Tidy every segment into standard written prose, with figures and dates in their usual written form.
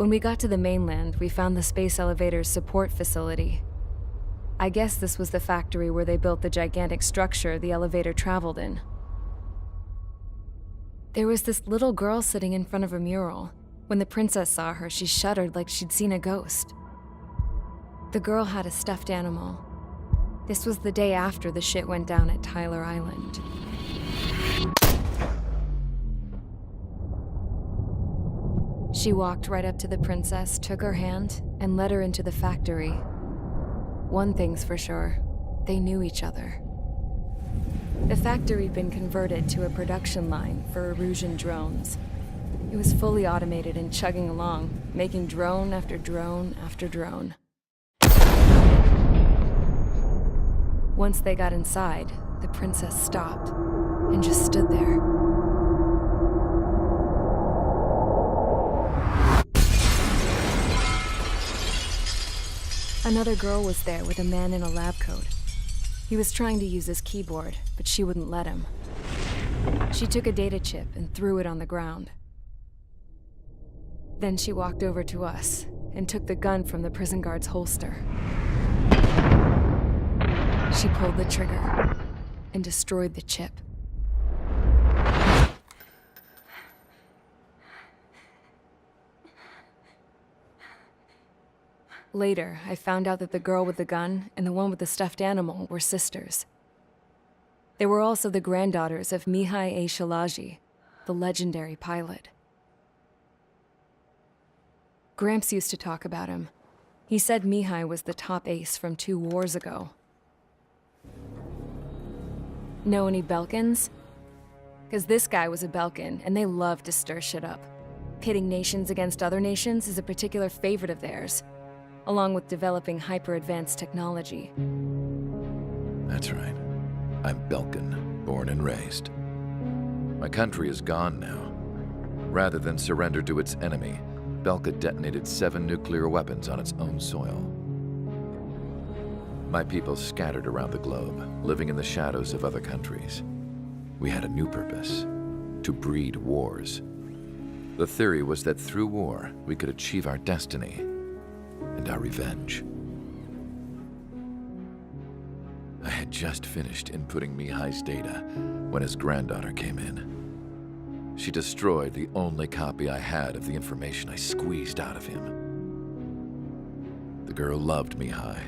When we got to the mainland, we found the space elevator's support facility. I guess this was the factory where they built the gigantic structure the elevator traveled in. There was this little girl sitting in front of a mural. When the princess saw her, she shuddered like she'd seen a ghost. The girl had a stuffed animal. This was the day after the shit went down at Tyler Island. She walked right up to the princess, took her hand, and led her into the factory. One thing's for sure, they knew each other. The factory'd been converted to a production line for Erusian drones. It was fully automated and chugging along, making drone after drone after drone. Once they got inside, the princess stopped and just stood there. Another girl was there with a man in a lab coat. He was trying to use his keyboard, but she wouldn't let him. She took a data chip and threw it on the ground. Then she walked over to us and took the gun from the prison guard's holster. She pulled the trigger and destroyed the chip. Later, I found out that the girl with the gun and the one with the stuffed animal were sisters. They were also the granddaughters of Mihai A. Shalaji, the legendary pilot. Gramps used to talk about him. He said Mihai was the top ace from 2 wars ago. Know any Belkans? Because this guy was a Belkan, and they love to stir shit up. Pitting nations against other nations is a particular favorite of theirs, along with developing hyper-advanced technology. That's right. I'm Belkan, born and raised. My country is gone now. Rather than surrender to its enemy, Belka detonated 7 nuclear weapons on its own soil. My people scattered around the globe, living in the shadows of other countries. We had a new purpose: to breed wars. The theory was that through war, we could achieve our destiny and our revenge. I had just finished inputting Mihai's data when his granddaughter came in. She destroyed the only copy I had of the information I squeezed out of him. The girl loved Mihai.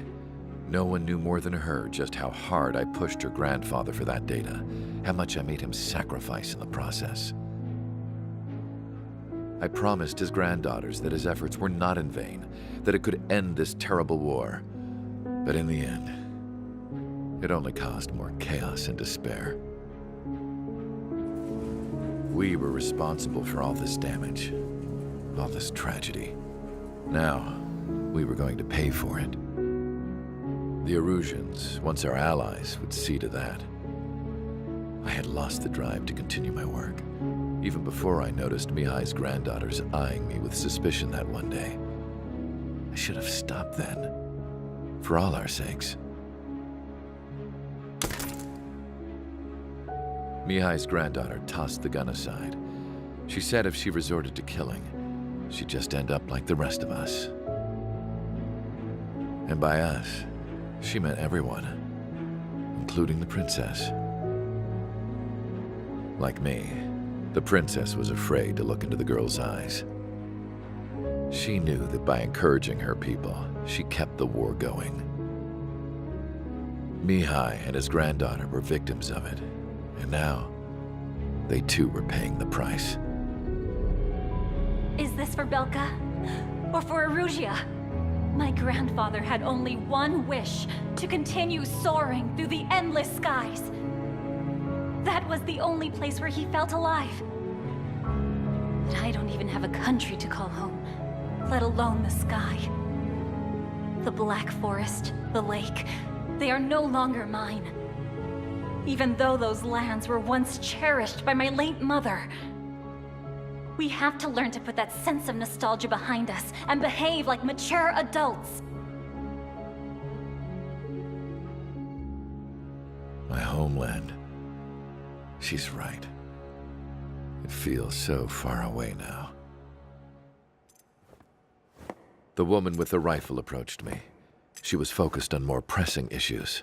No one knew more than her just how hard I pushed her grandfather for that data, how much I made him sacrifice in the process. I promised his granddaughters that his efforts were not in vain, that it could end this terrible war. But in the end, it only caused more chaos and despair. We were responsible for all this damage, all this tragedy. Now, we were going to pay for it. The Erusians, once our allies, would see to that. I had lost the drive to continue my work, even before I noticed Mihai's granddaughters eyeing me with suspicion that one day. I should have stopped then, for all our sakes. Mihai's granddaughter tossed the gun aside. She said if she resorted to killing, she'd just end up like the rest of us. And by us, she meant everyone, including the princess. Like me, the princess was afraid to look into the girl's eyes. She knew that by encouraging her people, she kept the war going. Mihai and his granddaughter were victims of it, and now, they too were paying the price. Is this for Belka? Or for Erusia? My grandfather had only one wish: to continue soaring through the endless skies. That was the only place where he felt alive. But I don't even have a country to call home, let alone the sky. The Black Forest, the lake, they are no longer mine. Even though those lands were once cherished by my late mother. We have to learn to put that sense of nostalgia behind us and behave like mature adults. My homeland. She's right. It feels so far away now. The woman with the rifle approached me. She was focused on more pressing issues.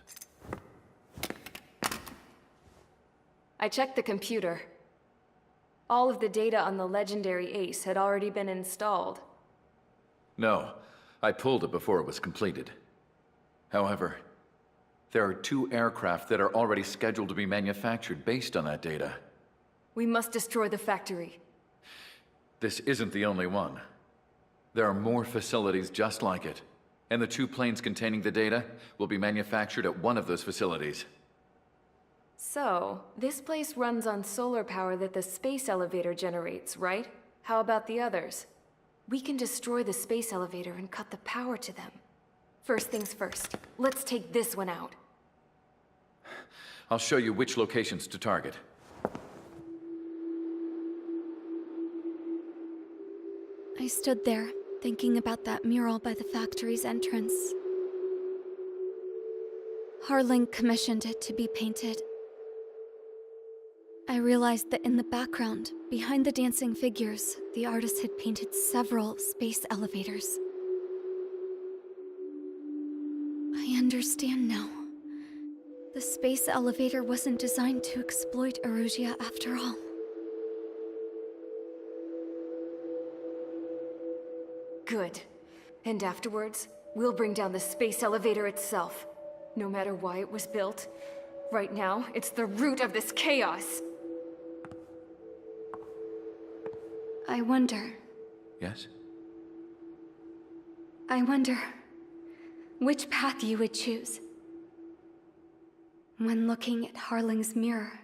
I checked the computer. All of the data on the legendary ace had already been installed. No, I pulled it before it was completed. However, there are 2 aircraft that are already scheduled to be manufactured based on that data. We must destroy the factory. This isn't the only one. There are more facilities just like it, and the 2 planes containing the data will be manufactured at one of those facilities. So, this place runs on solar power that the space elevator generates, right? How about the others? We can destroy the space elevator and cut the power to them. First things first, let's take this one out. I'll show you which locations to target. I stood there, thinking about that mural by the factory's entrance. Harling commissioned it to be painted. I realized that in the background, behind the dancing figures, the artist had painted several space elevators. I understand now. The space elevator wasn't designed to exploit Erusia after all. Good. And afterwards, we'll bring down the space elevator itself. No matter why it was built, right now, it's the root of this chaos. I wonder Yes? which path you would choose when looking at Harling's mirror.